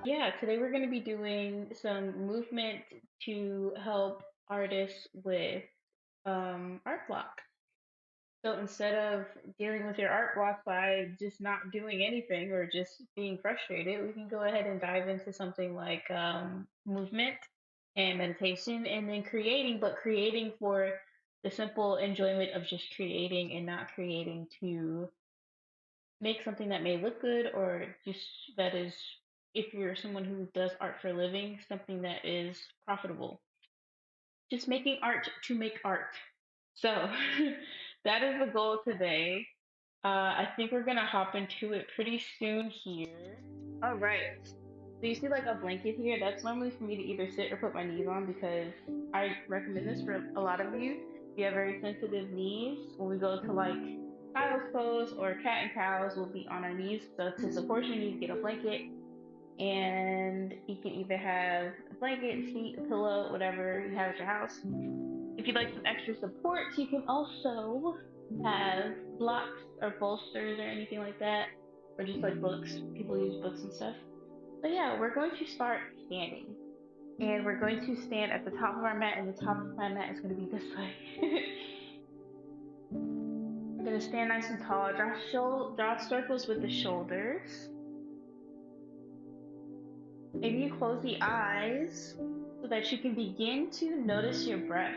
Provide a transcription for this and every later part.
Yeah, today we're going to be doing some movement to help artists with art block. So instead of dealing with your art block by just not doing anything or just being frustrated, we can go ahead and dive into something like movement and meditation and then creating, but creating for the simple enjoyment of just creating and not creating to make something that may look good or just that is, if you're someone who does art for a living, something that is profitable. Just making art to make art. So that is the goal today. I think we're gonna hop into it pretty soon here. All right. So you see like a blanket here? That's normally for me to either sit or put my knees on because I recommend this for a lot of you. If you have very sensitive knees, when we go to like child's pose or cat and cows, we'll be on our knees. So to support your knees, get a blanket, and you can either have a blanket, sheet, a pillow, whatever you have at your house. If you'd like some extra support, you can also have blocks or bolsters or anything like that, or just like books. People use books and stuff. So yeah, we're going to start standing. And we're going to stand at the top of our mat, and the top of my mat is going to be this way. I'm going to stand nice and tall. Draw circles with the shoulders. Maybe you close the eyes so that you can begin to notice your breath.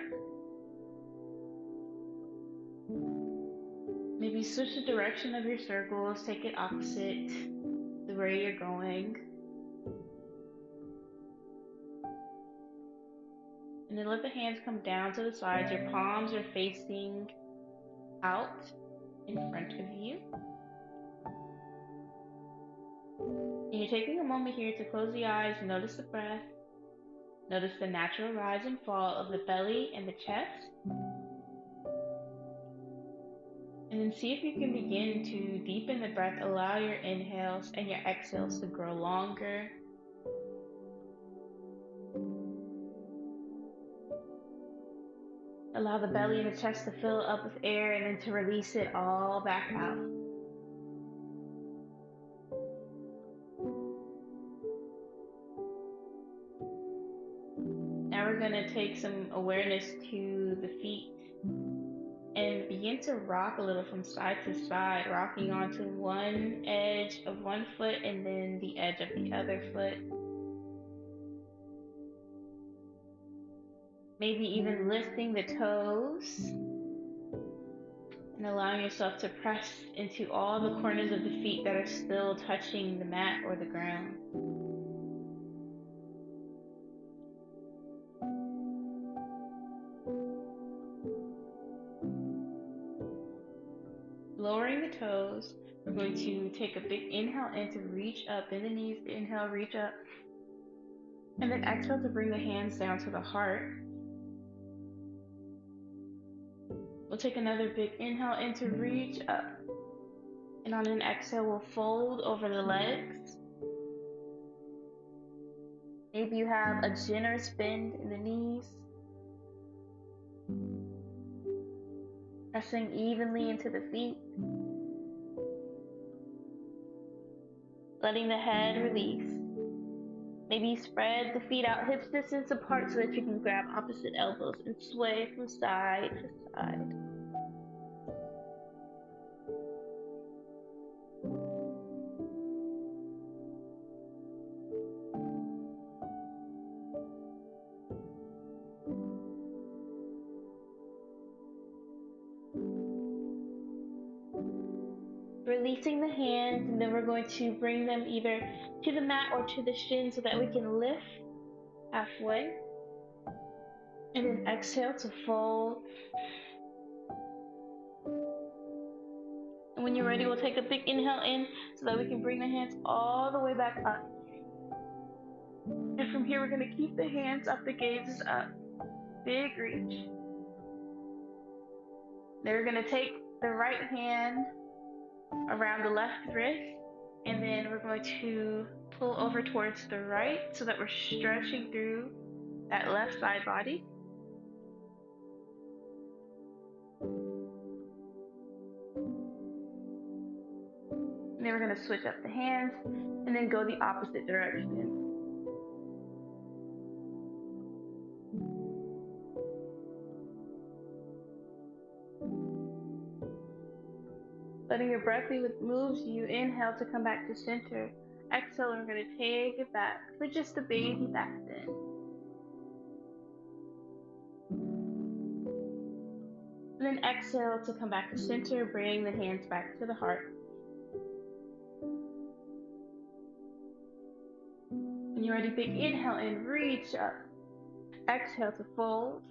Maybe switch the direction of your circles, take it opposite the way you're going. And then let the hands come down to the sides. Your palms are facing out in front of you. And you're taking a moment here to close the eyes, notice the breath, notice the natural rise and fall of the belly and the chest. And then see if you can begin to deepen the breath. Allow your inhales and your exhales to grow longer. Allow the belly and the chest to fill up with air and then to release it all back out. Now we're going to take some awareness to the feet and begin to rock a little from side to side, rocking onto one edge of one foot and then the edge of the other foot. Maybe even lifting the toes and allowing yourself to press into all the corners of the feet that are still touching the mat or the ground. Lowering the toes, we're going to take a big inhale in to reach up in the knees. Inhale, reach up. And then exhale to bring the hands down to the heart. We'll take another big inhale in to reach up. And on an exhale, we'll fold over the legs. Maybe you have a generous bend in the knees. Pressing evenly into the feet. Letting the head release. Maybe spread the feet out hips distance apart so that you can grab opposite elbows and sway from side to side. Releasing the hands, and then we're going to bring them either to the mat or to the shin so that we can lift halfway. And then exhale to fold. And when you're ready, we'll take a big inhale in so that we can bring the hands all the way back up. And from here, we're going to keep the hands up, the gaze is up. Big reach. Then we're going to take the right hand around the left wrist, and then we're going to pull over towards the right so that we're stretching through that left side body. And then we're going to switch up the hands and then go the opposite direction. Letting your breath be what moves you. Inhale to come back to center. Exhale, and we're going to take it back for just a baby back bend. And then exhale to come back to center, bring the hands back to the heart. When you're ready, big inhale and reach up. Exhale to fold.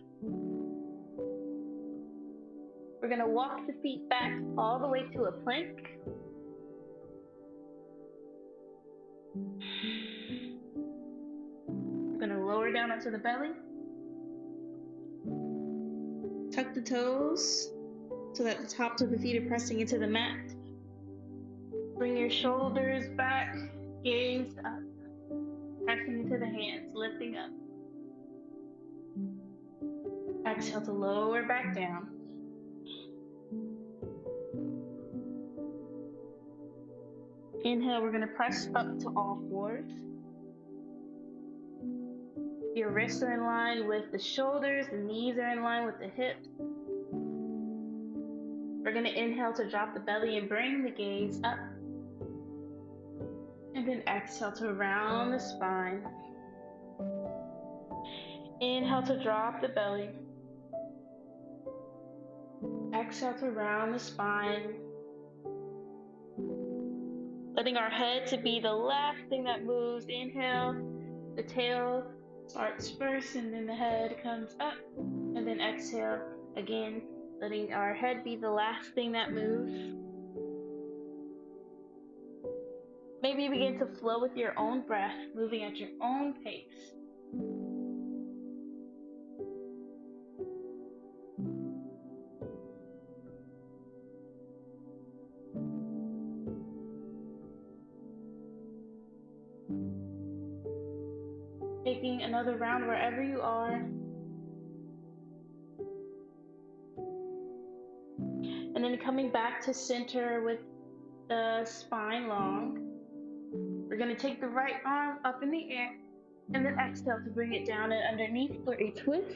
We're going to walk the feet back all the way to a plank. We're going to lower down onto the belly. Tuck the toes so that the tops of the feet are pressing into the mat. Bring your shoulders back, gaze up, pressing into the hands, lifting up. Exhale to lower back down. Inhale, we're going to press up to all fours. Your wrists are in line with the shoulders, the knees are in line with the hips. We're going to inhale to drop the belly and bring the gaze up. And then exhale to round the spine. Inhale to drop the belly. Exhale to round the spine. Letting our head to be the last thing that moves. Inhale, the tail starts first and then the head comes up. And then exhale, again, letting our head be the last thing that moves. Maybe begin to flow with your own breath, moving at your own pace. Taking another round wherever you are. And then coming back to center with the spine long. We're going to take the right arm up in the air and then exhale to bring it down and underneath for a twist.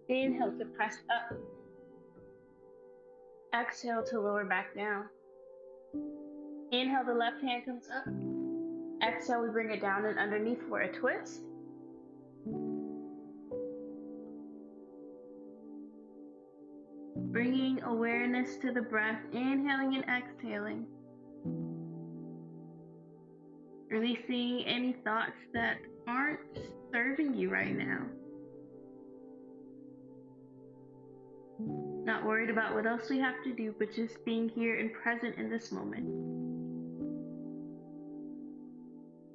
Inhale to press up. Exhale to lower back down. Inhale, the left hand comes up. Exhale, we bring it down and underneath for a twist. Bringing awareness to the breath, inhaling and exhaling. Releasing any thoughts that aren't serving you right now. Not worried about what else we have to do, but just being here and present in this moment.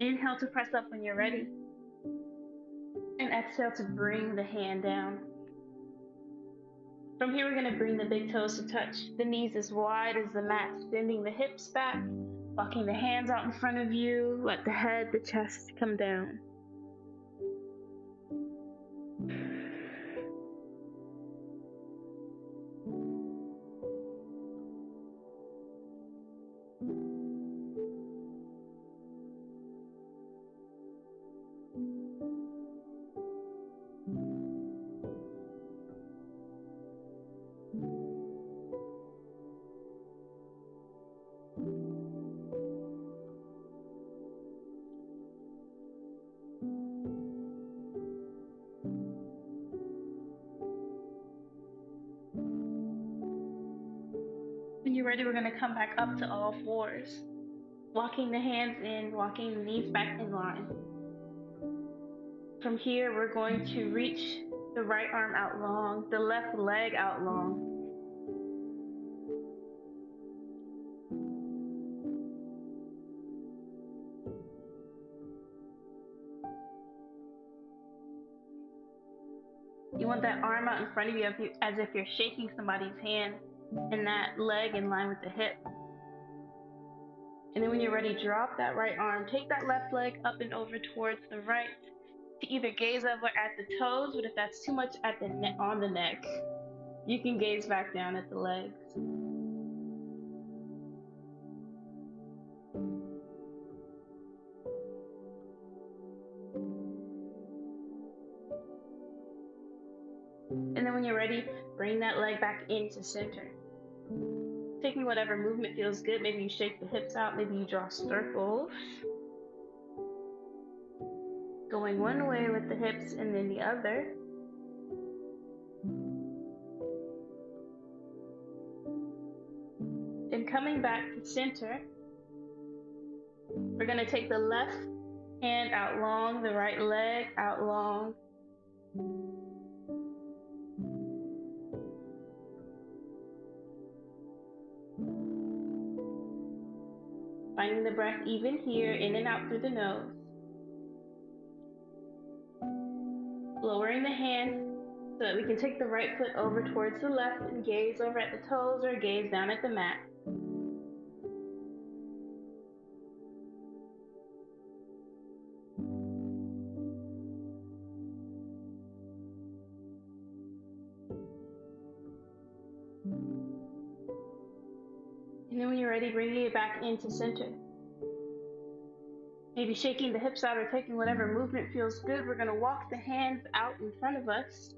Inhale to press up when you're ready. And exhale to bring the hand down. From here, we're going to bring the big toes to touch. The knees as wide as the mat, bending the hips back, walking the hands out in front of you. Let the head, the chest come down. When you're ready, we're going to come back up to all fours. Walking the hands in, walking the knees back in line. From here, we're going to reach the right arm out long, the left leg out long. You want that arm out in front of you as if you're shaking somebody's hand, and that leg in line with the hip. And then when you're ready, drop that right arm. Take that left leg up and over towards the right to either gaze over at the toes, but if that's too much at the on the neck, you can gaze back down at the legs. And then when you're ready, bring that leg back into center. Taking whatever movement feels good. Maybe you shake the hips out, maybe you draw circles. Going one way with the hips and then the other. Then coming back to center, we're going to take the left hand out long, the right leg out long. Finding the breath even here, in and out through the nose. Lowering the hand so that we can take the right foot over towards the left and gaze over at the toes or gaze down at the mat. And then when you're ready, bringing it back into center. Maybe shaking the hips out or taking whatever movement feels good. We're going to walk the hands out in front of us.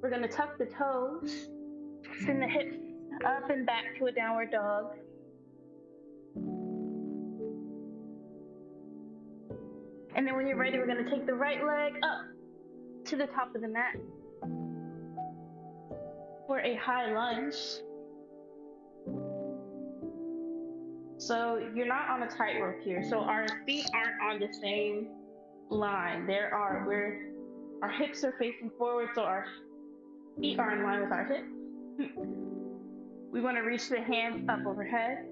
We're going to tuck the toes, send the hips up and back to a downward dog. And then when you're ready, we're going to take the right leg up to the top of the mat for a high lunge. So you're not on a tightrope here. So our feet aren't on the same line. Our hips are facing forward, so our feet are in line with our hips. We want to reach the hands up overhead.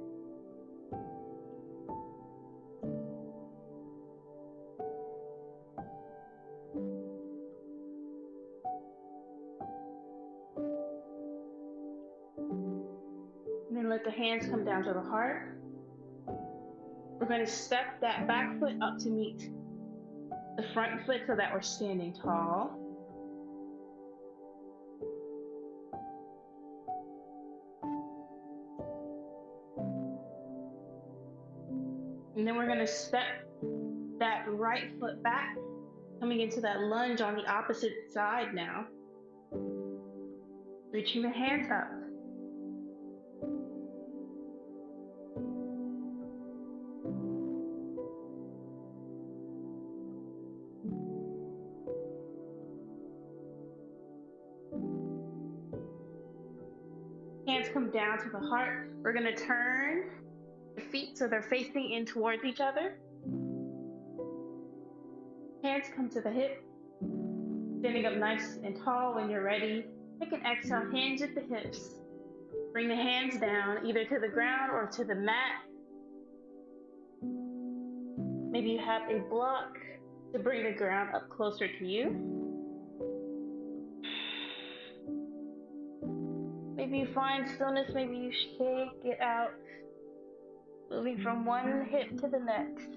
And then let the hands come down to the heart. We're going to step that back foot up to meet the front foot so that we're standing tall. And then we're going to step that right foot back, coming into that lunge on the opposite side now. Reaching the hands up. Hands come down to the heart. We're going to turn the feet so they're facing in towards each other. Hands come to the hips. Standing up nice and tall. When you're ready, take an exhale, hinge at the hips. Bring the hands down either to the ground or to the mat. Maybe you have a block to bring the ground up closer to you. Maybe you find stillness, maybe you shake it out, moving from one hip to the next.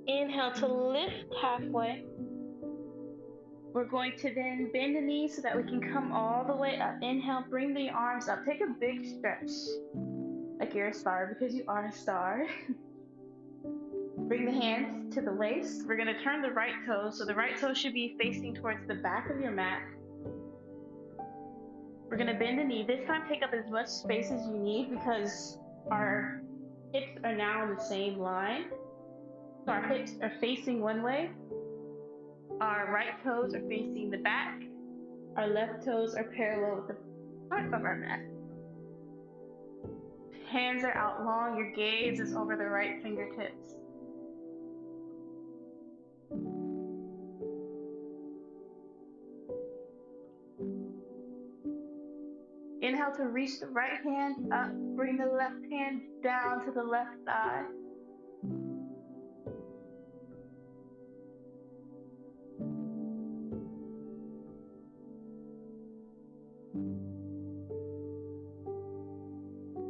Inhale to lift halfway. We're going to then bend the knees so that we can come all the way up. Inhale, bring the arms up. Take a big stretch, like you're a star, because you are a star. Bring the hands to the waist. We're going to turn the right toes. So the right toe should be facing towards the back of your mat. We're going to bend the knee. This time, take up as much space as you need because our hips are now on the same line. So our hips are facing one way. Our right toes are facing the back. Our left toes are parallel with the front of our mat. hands are out long, your gaze is over the right fingertips. Inhale to reach the right hand up, bring the left hand down to the left thigh.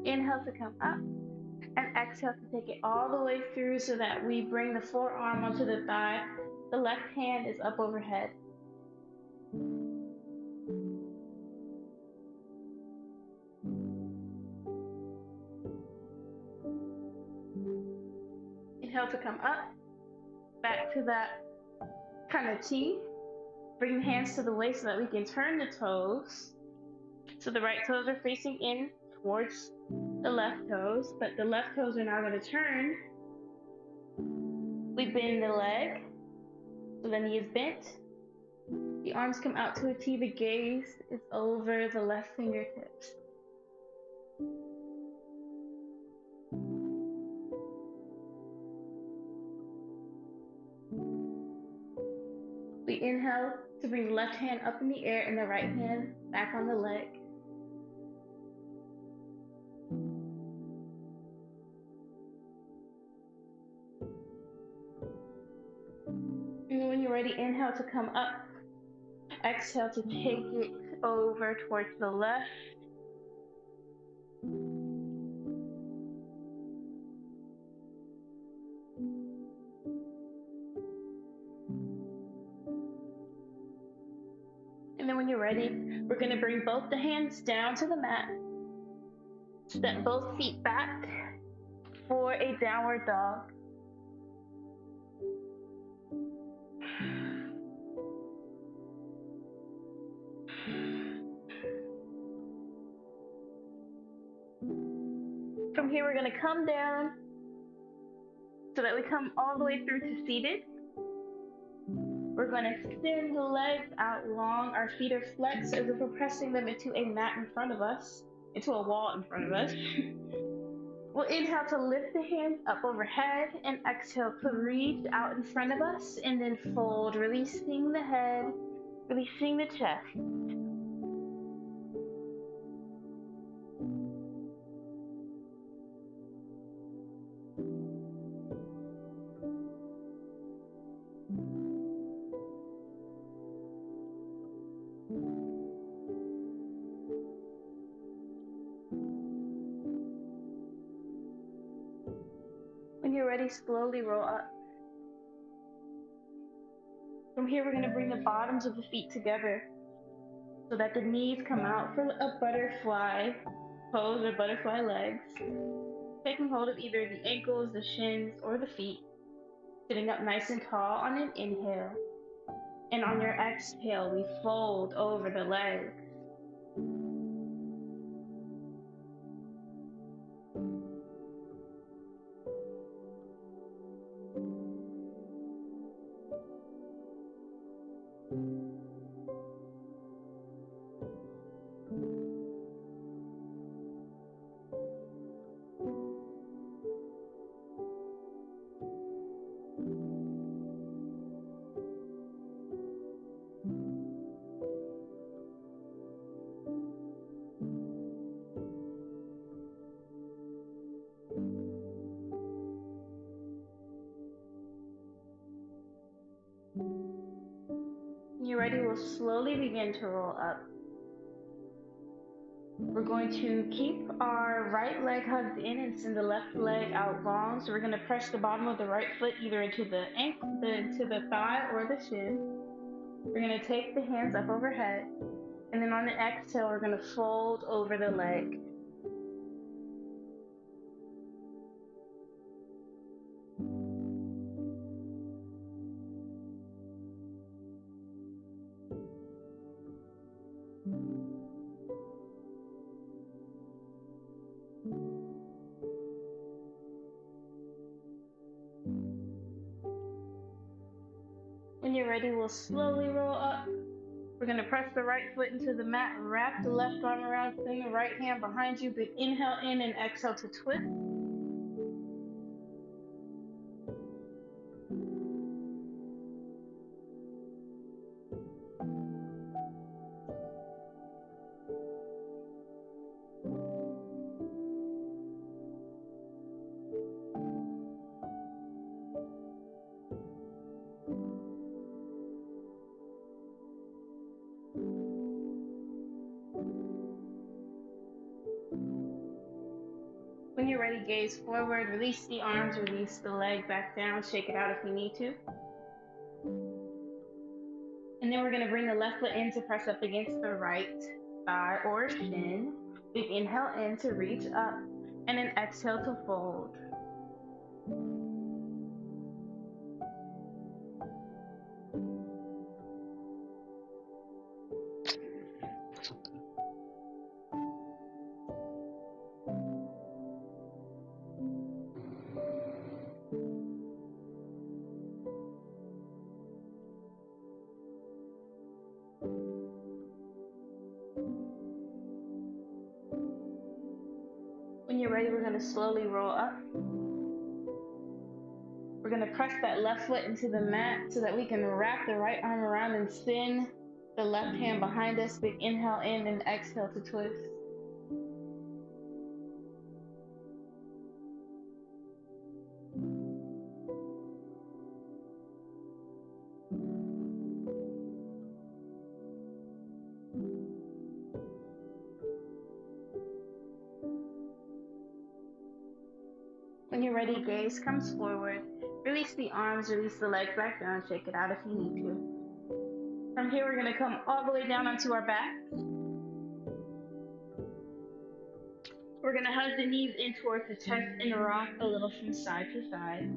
Inhale to come up, and exhale to take it all the way through so that we bring the forearm onto the thigh. The left hand is up overhead. Inhale to come up, back to that kind of T. Bring the hands to the waist so that we can turn the toes. So the right toes are facing in towards the left toes, but the left toes are now going to turn. We bend the leg, so the knee is bent. The arms come out to a T, the gaze is over the left fingertips. We inhale to bring the left hand up in the air and the right hand back on the leg. And when you're ready, inhale to come up. Exhale to take it over towards the left. And then when you're ready, we're going to bring both the hands down to the mat. Step both feet back for a downward dog. From here, we're going to come down so that we come all the way through to seated. We're going to extend the legs out long. Our feet are flexed as if we're pressing them into a mat in front of us, into a wall in front of us. We'll inhale to lift the hands up overhead and exhale to reach out in front of us and then fold, releasing the head, releasing the chest. When you're ready, slowly roll up. From here, we're going to bring the bottoms of the feet together so that the knees come out for a butterfly pose or butterfly legs. Taking hold of either the ankles, the shins, or the feet. Sitting up nice and tall on an inhale. And on your exhale, we fold over the legs. When you're ready, we'll slowly begin to roll up. We're going to keep our right leg hugged in and send the left leg out long. So we're going to press the bottom of the right foot either into the ankle, into the thigh or the shin. We're going to take the hands up overhead. And then on the exhale, we're going to fold over the leg. When you're ready, we'll slowly roll up. We're going to press the right foot into the mat, wrap the left arm around, send the right hand behind you. Big inhale in and exhale to twist. When you're ready, gaze forward, release the arms, release the leg back down, shake it out if you need to. And then we're going to bring the left foot in to press up against the right thigh or shin. Big inhale in to reach up, and then exhale to fold. When you're ready, we're going to slowly roll up. We're going to press that left foot into the mat so that we can wrap the right arm around and send the left hand behind us. Big inhale in and exhale to twist. When you're ready, gaze comes forward. Release the arms, release the legs back down, shake it out if you need to. From here, we're going to come all the way down onto our back. We're going to hug the knees in towards the chest and rock a little from side to side.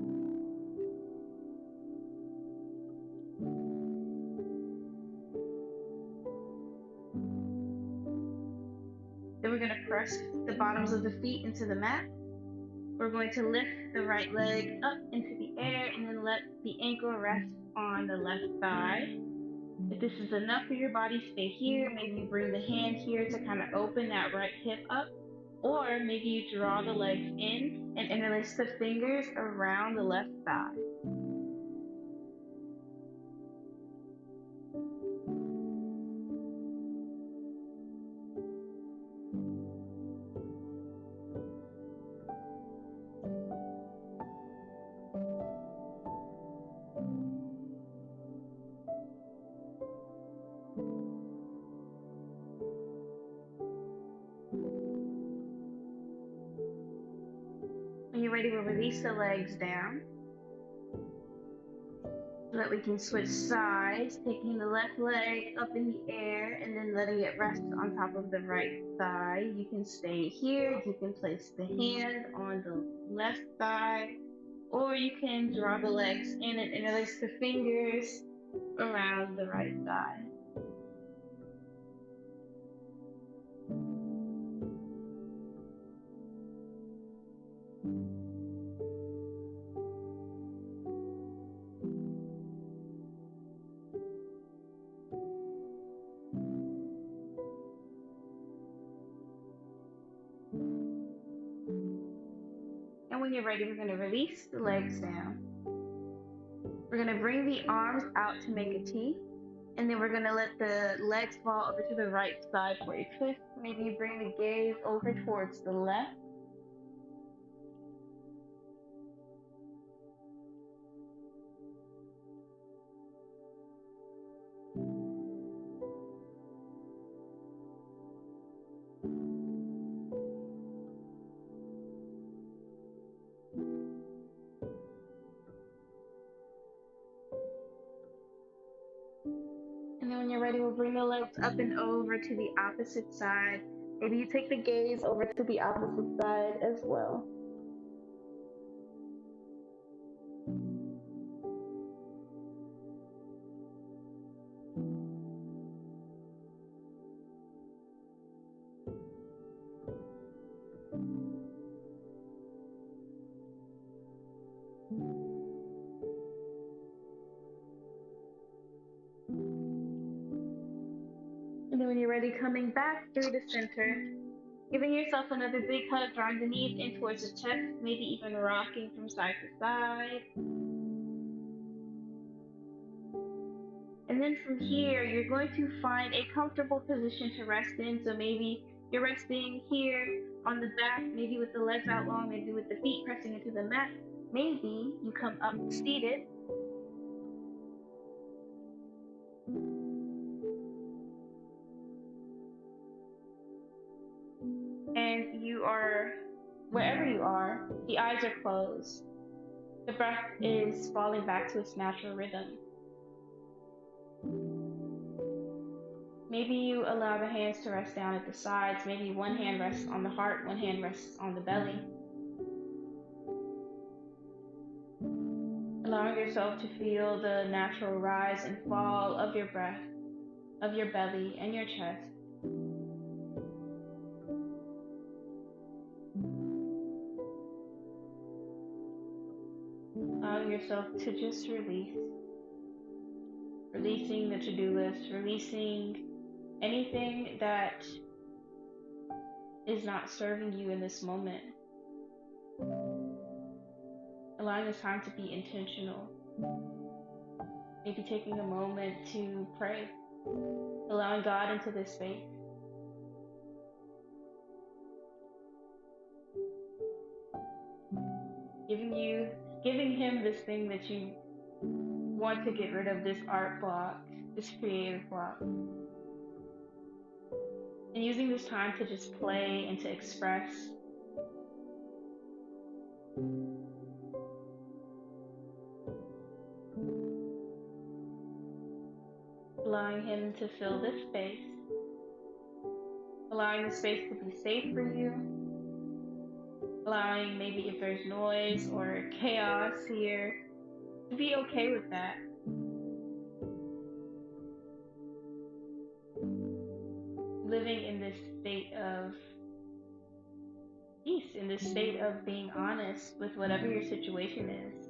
Then we're going to press the bottoms of the feet into the mat. We're going to lift the right leg up into the air and then let the ankle rest on the left thigh. If this is enough for your body, stay here. Maybe you bring the hand here to kind of open that right hip up. Or maybe you draw the legs in and interlace the fingers around the left thigh. When you're ready, we'll release the legs down so that we can switch sides, taking the left leg up in the air and then letting it rest on top of the right thigh. You can stay here, you can place the hand on the left thigh, or you can draw the legs in and interlace the fingers around the right thigh. And when you're ready, we're going to release the legs down. We're going to bring the arms out to make a T. And then we're going to let the legs fall over to the right side for a twist. Maybe you bring the gaze over towards the left. And then when you're ready, we'll bring the legs up and over to the opposite side. Maybe you take the gaze over to the opposite side as well. when you're ready, coming back through the center, giving yourself another big hug, drawing the knees in towards the chest, maybe even rocking from side to side. And then from here, you're going to find a comfortable position to rest in. So maybe you're resting here on the back, maybe with the legs out long, maybe with the feet pressing into the mat. Maybe you come up seated. And you are, wherever you are, the eyes are closed. The breath is falling back to its natural rhythm. Maybe you allow the hands to rest down at the sides. Maybe one hand rests on the heart, one hand rests on the belly. Allowing yourself to feel the natural rise and fall of your breath, of your belly and your chest. Allowing yourself to just release. Releasing the to-do list, releasing anything that is not serving you in this moment. Allowing this time to be intentional. Maybe taking a moment to pray. Allowing God into this space. Giving him this thing that you want to get rid of, this art block, this creative block. And using this time to just play and to express. Allowing him to fill this space. Allowing the space to be safe for you. Allowing maybe if there's noise or chaos here, to be okay with that. Living in this state of peace, in this state of being honest with whatever your situation is.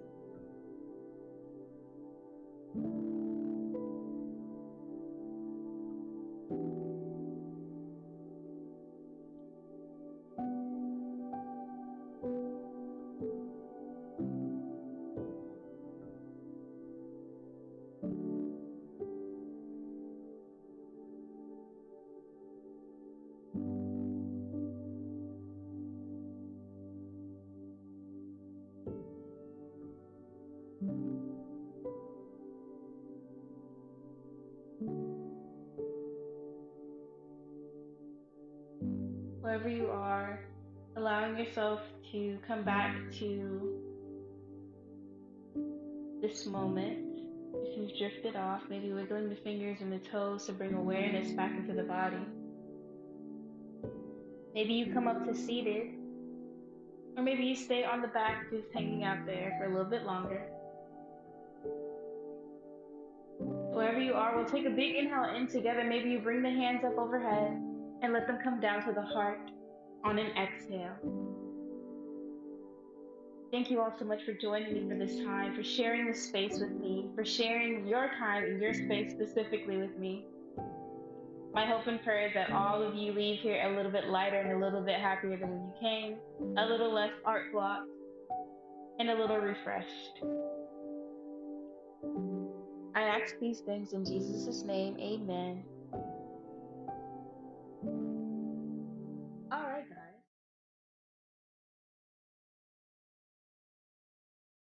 Wherever you are, allowing yourself to come back to this moment. If you've drifted off, maybe wiggling the fingers and the toes to bring awareness back into the body. Maybe you come up to seated, or maybe you stay on the back just hanging out there for a little bit longer. Wherever you are, we'll take a big inhale in together. Maybe you bring the hands up overhead and let them come down to the heart on an exhale. Thank you all so much for joining me for this time, for sharing this space with me, for sharing your time and your space specifically with me. My hope and prayer is that all of you leave here a little bit lighter and a little bit happier than when you came, a little less art blocked, and a little refreshed. I ask these things in Jesus' name, amen.